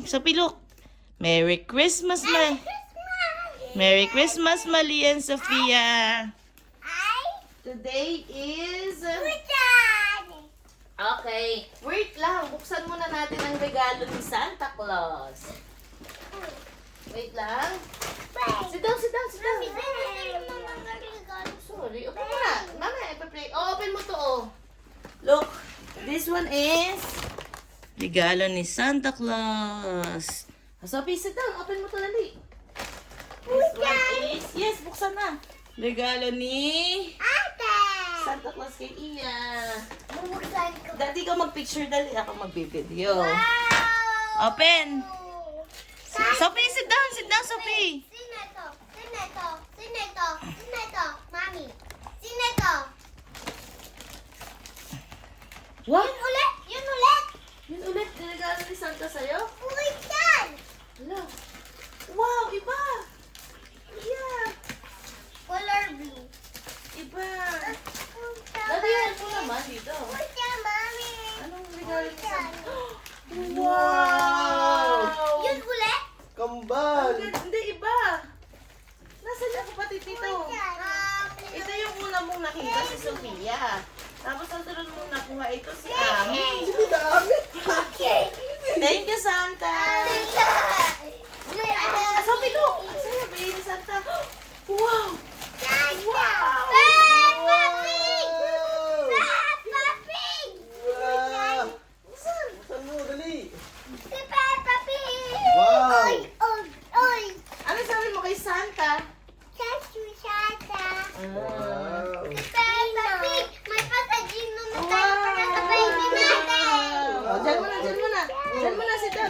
Sophie, look. Merry Christmas, Merry Christmas, Mali and Sophia. Today is... Okay. Wait lang. Buksan muna natin ang regalo ni Santa Claus. Wait lang. Sit down. Sorry. Open mo na. Mama, ipa-play. Oh, open mo to, oh. Look. This one is... regalo ni Santa Claus. Sophie, sit down. Open mo to, dali. This one is... Yes, buksan na. Regalo ni... Santa Claus kay Iya. Dati ka mag-picture, dali. Ako mag-video. Open. Sophie, sit down, Sophie. Mami. Sino ito? What? Yun ulit. Yun ulit, regalo ni Santa sa'yo? Ulit yan. Hello. Wow, iba. Yeah. Color blue. Iba. Dati yan po naman dito. Ulit yan, Mami. Anong regalo ni Santa? Yun Wow. ulit? Kambal! Hindi, iba. Nasaan yung kapatid nito? Ito yung una mong nakita si Sofia. Tapos ang sunod mong nakuha ito si Ami. Hindi dami! Thank you, Santa. Sophie, look. Sa'yo, baby ni Santa. Wow. Wow! Buksan mo, dali! Wow! Ano sabi mo kay Santa? Wow! May pasagino na tayo para sa baby natin. Oh, dyan muna si Dan.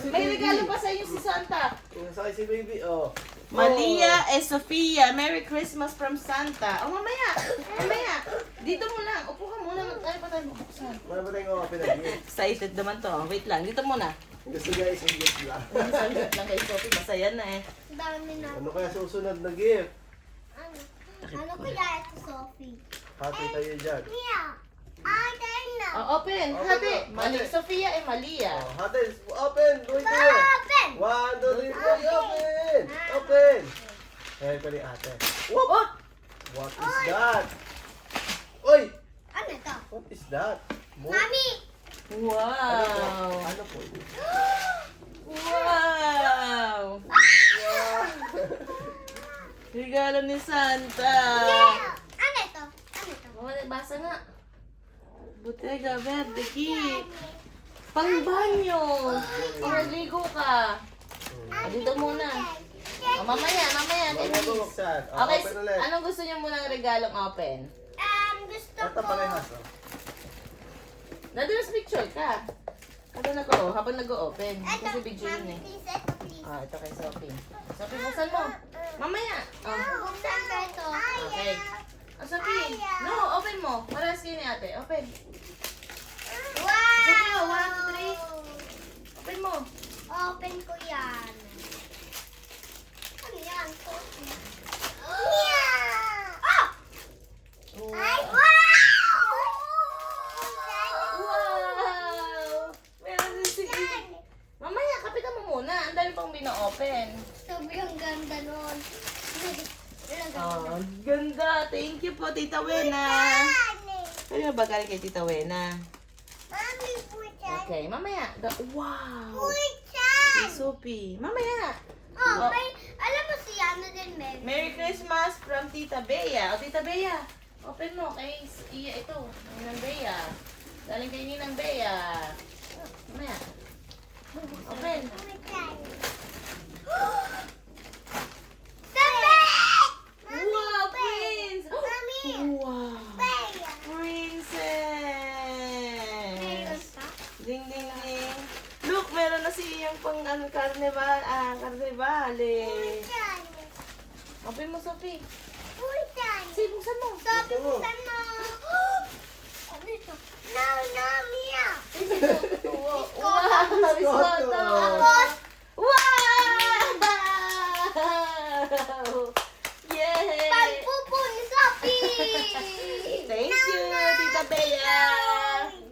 May regalo pa sa iyo si Santa. Nasakay si baby, oh. Malia and Sofia, Merry Christmas from Santa. Oh, mamaya. Dito mo lang. Upo ka muna. Tayo pa tayo bubuksan. Wala ba tayong open na gift? Excited naman to. Wait lang. Dito muna. Gusto guys, ang gift lang. Isang gift lang kay Sophie. Masaya na eh. Dami na. Ano kaya susunod na gift? Ano kaya ito, Sophie? Hati tayo dyan. Mia. Tayo na. Oh, open. Open Hati. na. Mali. Hati. Sofia and Malia. Oh, hati, open! Doon ko! Open! 1, 2, 3, 4, open! Open! Kaya ko ni ate. Whoop! What? What is that? Oy! Ano ito? What is that? Mami! Wow. Ano po? Wow. Regalo ni Santa. Ano ito? Oh, basa nga. Bottega Verde gift. Pang banyo. Pang-ligo ka. Ah, dito muna. Oh, mamaya. Mamaya Denise. bubuksan. Oh, Okay, open ulit. anong gusto niyo munang regalong open? Gusto Ito ko. parehas, oh. Nandun sa picture ka. Habang nag-o, habang nag-o-open. Ito, Kasi video yun Mami, eh. please, ito, please. Ah, ito kay Sophie. Sophie, buksan mo. Mamaya. Oh. Buksan ko ito. Okay. Oh, Sophie. No, open mo. Para sa ni ate. Open. Wow! Sophie, 1, 2, 3. Open mo. Open ko yan. Ano yan? Yeah! Oh! Ay, wow! Wow! Meron din si Mamaya, kapitan mo muna. Ang dami pang bina-open. Sobrang ganda nun. Oh, ganda. Thank you po, Tita Wena. Sabi mo ba galing kay Tita Wena? Mami, puchan. Okay, mamaya. Wow! Puchan! Si Sophie. Mamaya. Oh, may, alam mo si ano din, Mary. Merry Christmas from Tita Bea. O, Tita Bea. Open mo kay Iya ito. Ninang Bea. Galing kay Ninang Bea. Mamaya. Open. Puchan. Wow, Prince! Mami! Wow! Bea! Princess! Ding, ding, ding. Look, meron na siyang pang carnival. Carnivale. Puchan! Open mo, Sophie. Puchan! Sige, buksan mo. Sabi mo sana. Ano ito? No, Mia! Wow! Risotto! Tapos, Wow! Yay! pagpupo ni Sophie! Thank you, Tita Bea!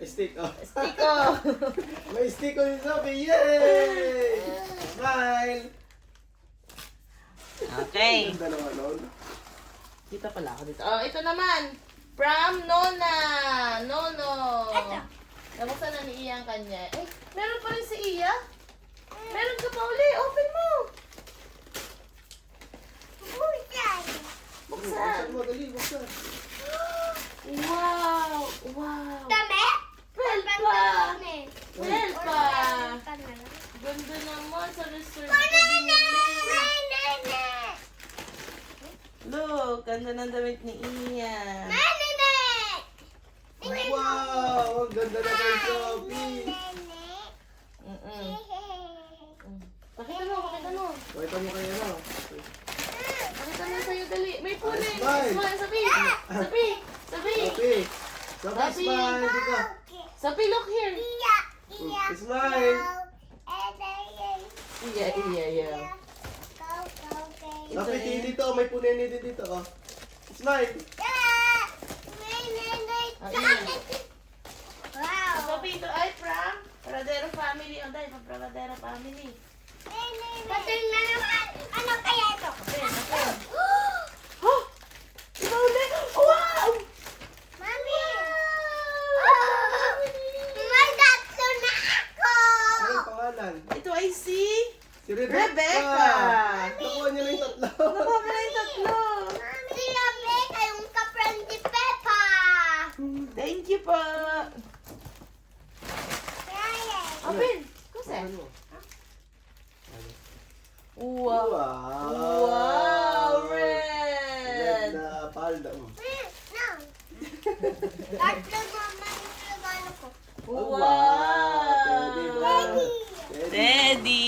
Stick, oh. Stick, oh. May stick. lipstick ko ni Sophie. Yay! Smile! Okay. Ang dalawa nun. Kita pala ako dito. Oh, ito naman. From Nona. Nono. Nabuksan na ni Iya ang kanya. Eh, meron pa rin si Iya. Meron ka pa uli. Open mo. Busan. Buksan. Buksan mo, dali, buksan. Wow. Wow. Damit? Pelpa. Pantalon Pelpa. Pantalon. Ganda naman sa resort. Banana! Look, ganda ng damit ni Iya. Banana! Wow! Ang ganda na kay Sophie. Mm-mm. Pakita mo, pakita mo. Pakita mo kayo na. Pakita mo sa'yo, dali. May punin. Smile. Smile, Sabi. Sabi. Sabi. Sophie! Sophie, Sophie. smile! Dito. Sabi, look here. Smile! Iya, iya, iya. Sophie, tingin dito. May puneni din dito. Oh. Smile! Wow! Sabi, ito ay from Paradero family. O, dahil from Paradero family. Pating na naman! Ano kaya ito? Okay, okay. Oh! Iba ulit. Wow! Mami! May tatlo na ako! Anong pangalan? Ito ay si Si Rebecca! Rebecca. Nakuha niya na yung tatlo. Nakuha ka na yung tatlo. Si Rebecca, yung kapran ni Peppa! Thank you po. Open. Kasi. Ano mo? Wow. Wow! Wow, Red red. na palda. No! Tatlo naman yung regalo ko. Teddy Wow. bear. Teddy.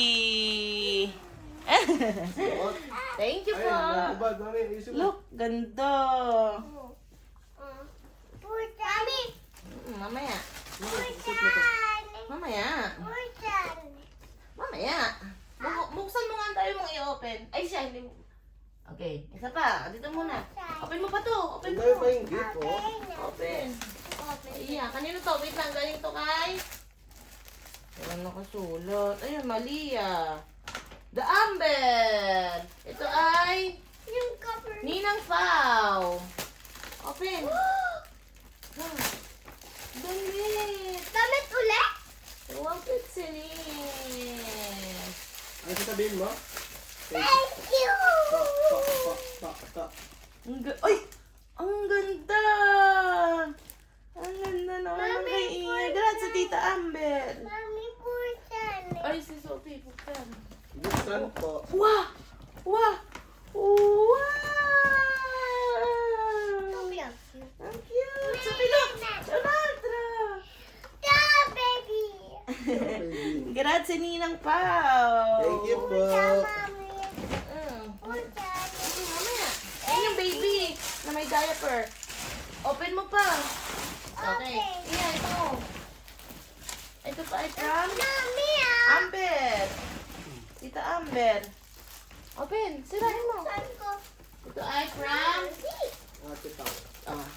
Suot. Thank you Ayun, po. nagubad. Mami, ayusin mo. Look, ganda. Mami! Mamaya. Pusan! Mamaya. Pusan! Mamaya. Buksan mo nga ang tayo mong i-open. Ay, siya, hindi mo. Okay, isa pa. Dito muna. Open mo pa to. Open Ang dami pa mo. yung gift, oh. Open. Iya, kanino to? Wait lang, galing to kay... Wala nakasulat. Ayun, Malia. The Amber. Ito ay Yung cover. Ninang Pao. Open. Wow. Damit. Damit ulit? One Pixelis. Ano sasabihin mo? Thank you! Pa. Ay! Ang ganda! Ang ganda naman ng kay Iya. Grabe sa Tita Amber. Mami, pusan. Ay, si Sophie. Buksan. Buksan po. Wow! Wow! Wow! Ang cute! Sophie, look! Jonatra! Yeah, baby! Baby. Grazie, Ninang Pao. Thank you po. Mami, Pusan. pusan. Mamaya. Ayun yung baby na may diaper. Open mo pa. Okay. Iya, ito. Ito pa ay from Mami, Amber. Tita Amber. Open. Sirain mo. Saan ko? Ito ay from Ate Pao.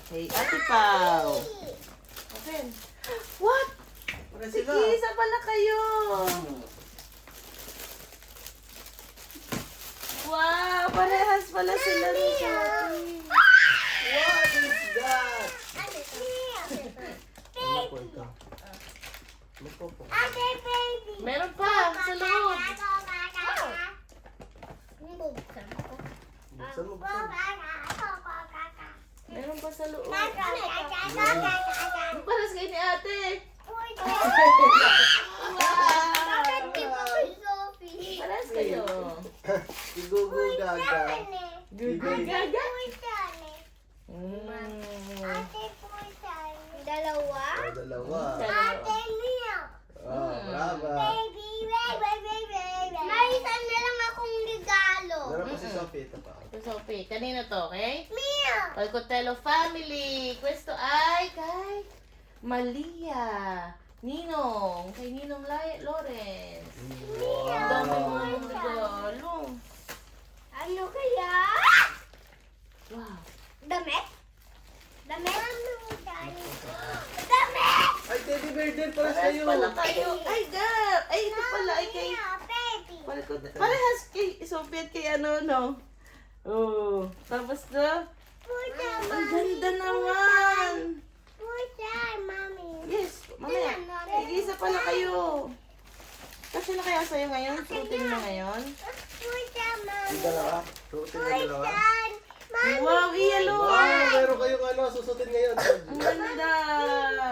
hey, Ate Pao. Open. What? Para Sige, sila. isa pala kayo. Wow, parehas pala sila ni Sophie. What is that? Ano? Ano po ito? Ano po po? Ate, baby! Meron pa sa loob. Buksan ko. Buksan mo, buksan. Meron pa sa loob. Bakit Paras kayo ni ate. di ba kay Sophie? Paras kayo. Igugu gaga. Gaga. Ate Pusan. Dalawa? Oh, dalawa. Ate Mia. Oh, brava. Baby. May isa na lang akong regalo. Meron pa si Sophie. Ito pa. Ito Sophie. Kanino to, okay? Mia. Palcotello family. Questo ay kay Malia. Ninong. Kay Ninong Lawrence. Ang dami mo ng regalo. Ano kaya? Wow. Damit? Damit? Damit! Ay, teddy bear din para Paras sa'yo. pala kayo. Ay, God! Talikod. Parehas kay Sophie at kay ano, no? Oh, tapos na. Puta, Ang ganda naman. puta, mami. Yes, mamaya. Tig-isa pala kayo. Kasi na kaya sa'yo ngayon? Suotin mo ngayon? Puta, mami. Yung dalawa. Suotin yung dalawa. Puta, mami. Wow, iyalo. Wow, meron kayong ano, susutin ngayon. Ang ganda.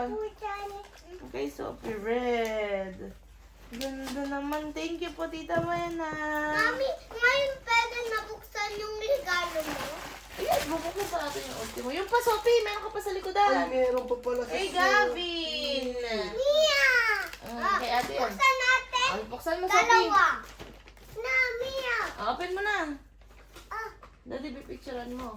Puta, Okay, Sophie red. Ganda naman. Thank you po, Tita Mena. Mami, ngayon pwede nabuksan yung regalo mo? Ayan, bubuk mo pa natin yung ultimo. Yung pa, Sophie, meron ka pa sa Ay, likodan. meron pa pala. Hey, Gavin. Mia! Kay ate yan. Buksan natin. Ay, buksan mo, Sophie. Dalawa. Na, Mia. Open mo na. Ah, Daddy, pipicturean mo.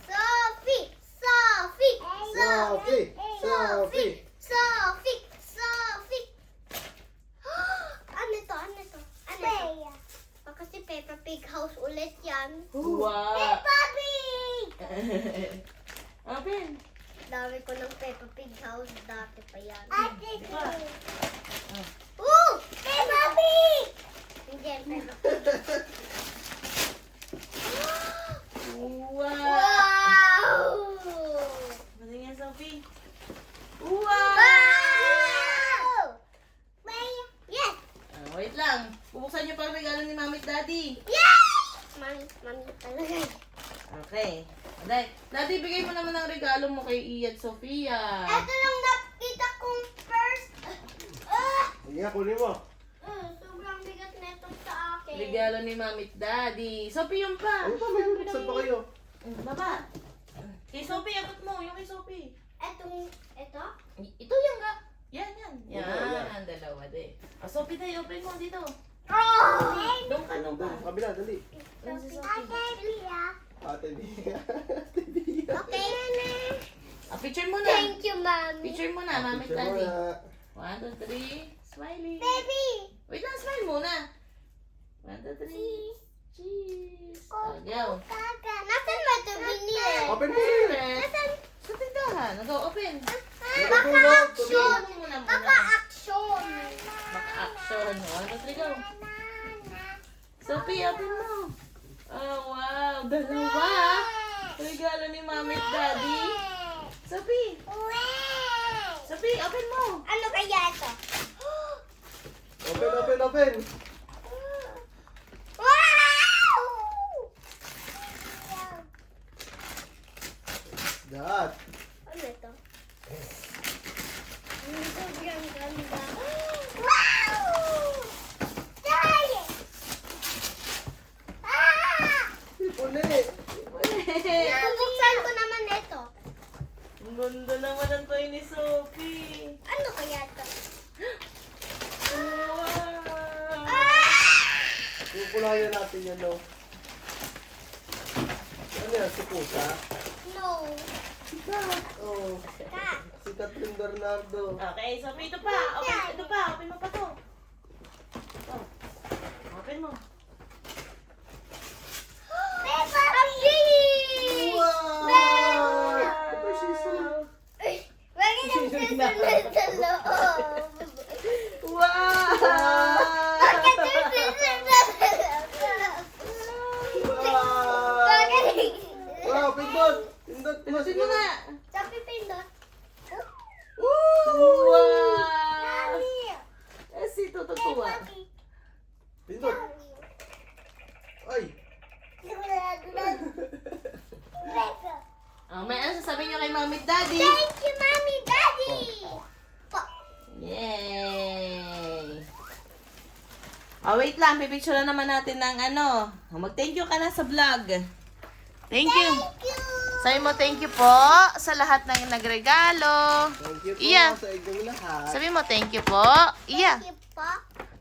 Sophie! Sophie! Sophie! Sophie! Sophie! Sophie! Ano to? Ano to? Ano to? Kasi Peppa Pig house ulit yan. Wow. Peppa Pig! Open. Dami ko ng Peppa Pig house. Dati pa yan. Diba? Peppa Pig! Hindi yan Peppa Pig. Wow. Wow! Maling yan, Sophie. Wow! Wow. Yes! Wait lang. Bubuksan niyo pa ang regalo ni Mami at Daddy. Yes! Mami talaga. Okay. Aday. Daddy, bigay mo naman ang regalo mo kay Iya at Sofia. Ito lang nakita kong first. Sige nga, kunin mo. Sobrang bigat na ito sa akin. Regalo ni Mami at Daddy. Sophie, yung pa. Ano pa, may bubuksan pa kayo? Baba. Kay Sophie, abot mo. Yung kay Sophie. Ito? Ito yan nga. Yan. Yan. Yan, dalawa din. Sophie, tayo, open mo dito. Oh! Doon ka. Doon, kabila, dali. Doon si Sophie. Ate Bia. Ate Bia. Okay, Nana. Picture mo na. Thank you, Mami. Picture mo na, Mami at Picture mo Daddy. na. 1, 2, 3. Smiling. Baby! Wait lang, smile muna. 1, 2, 3. Cheese. Go. Kaka. Nasaan ba ito binili? Open mo na. Nasaan? Sa tindahan. Go, open. Baka-action! Muna. Baka-action! Maka-action. 1, 2, 3, go. Sophie, open mo. Oh, wow. Dalawa. Regalo ni Mami at Daddy. Sophie. Sophie, open mo. Ano kaya ito? Open. Wow! Dad. Ano ito? Sobrang ganda. Wow! Dahil! Ulit. Bubuksan ko naman ito. Ang ganda naman ang toy ni Sophie. Ano kaya ito? Wow. Kukulayan natin yan, no? Ano yan, si Pusa? No. Oh, Kat. si Catherine Bernardo. Okay, Sophie, ito pa. Ito pa. Open mo pa to. Oh. Open mo. Peppa Pig! Wow! Ito si Sam. Bakit ang susunod sa loob? Wow! Bakit ang susunod sa loob? Wow! Bakit? Wow, pindot! Pindot! Pinusin mo nga. Sabi pindot. Wow! Mami! Si tututuwa. Peppa Pig. Pindot! Ay! May ano sasabihin niyo kay Mami at Daddy? Thank you, Mommy, Daddy! Po. Yay! Wait lang. Pipicture na naman natin ng ano. Mag-thank you ka na sa vlog. Thank you. Thank you! Sabi mo thank you po sa lahat ng nagregalo. Thank you po Iya. sa inyong lahat. Sabi mo thank you po. Iya. Thank you po.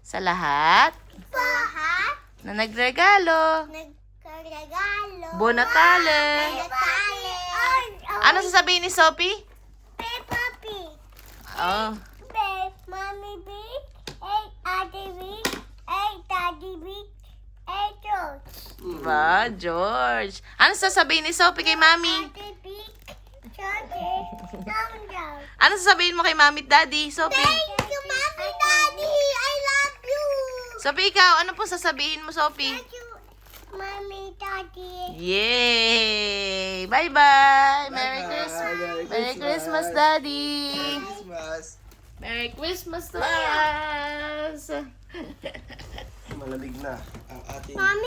Sa lahat Sa lahat na nagregalo. nagregalo. Bonatale. Bonatale. Ano sasabihin ni Sophie? Peppa Pig. Oh. Mommy Pig. Hey, Ate Pig. Hey, Daddy Pig. Hey, George. Ba, George. Ano sasabihin ni Sophie kay Mami? Ate Pig. George. George. Ano sasabihin mo kay Mami at Daddy, Sophie? Thank you, Mommy, Daddy. I love you. Sophie, ikaw, ano po sasabihin mo, Sophie? Thank you, Mommy, Daddy. Yay! Bye-bye! Merry Bye-bye. Christmas! Merry Merry Christmas, Christmas. Daddy! Christmas. Merry Christmas to us! Malamig na ang ating Mommy.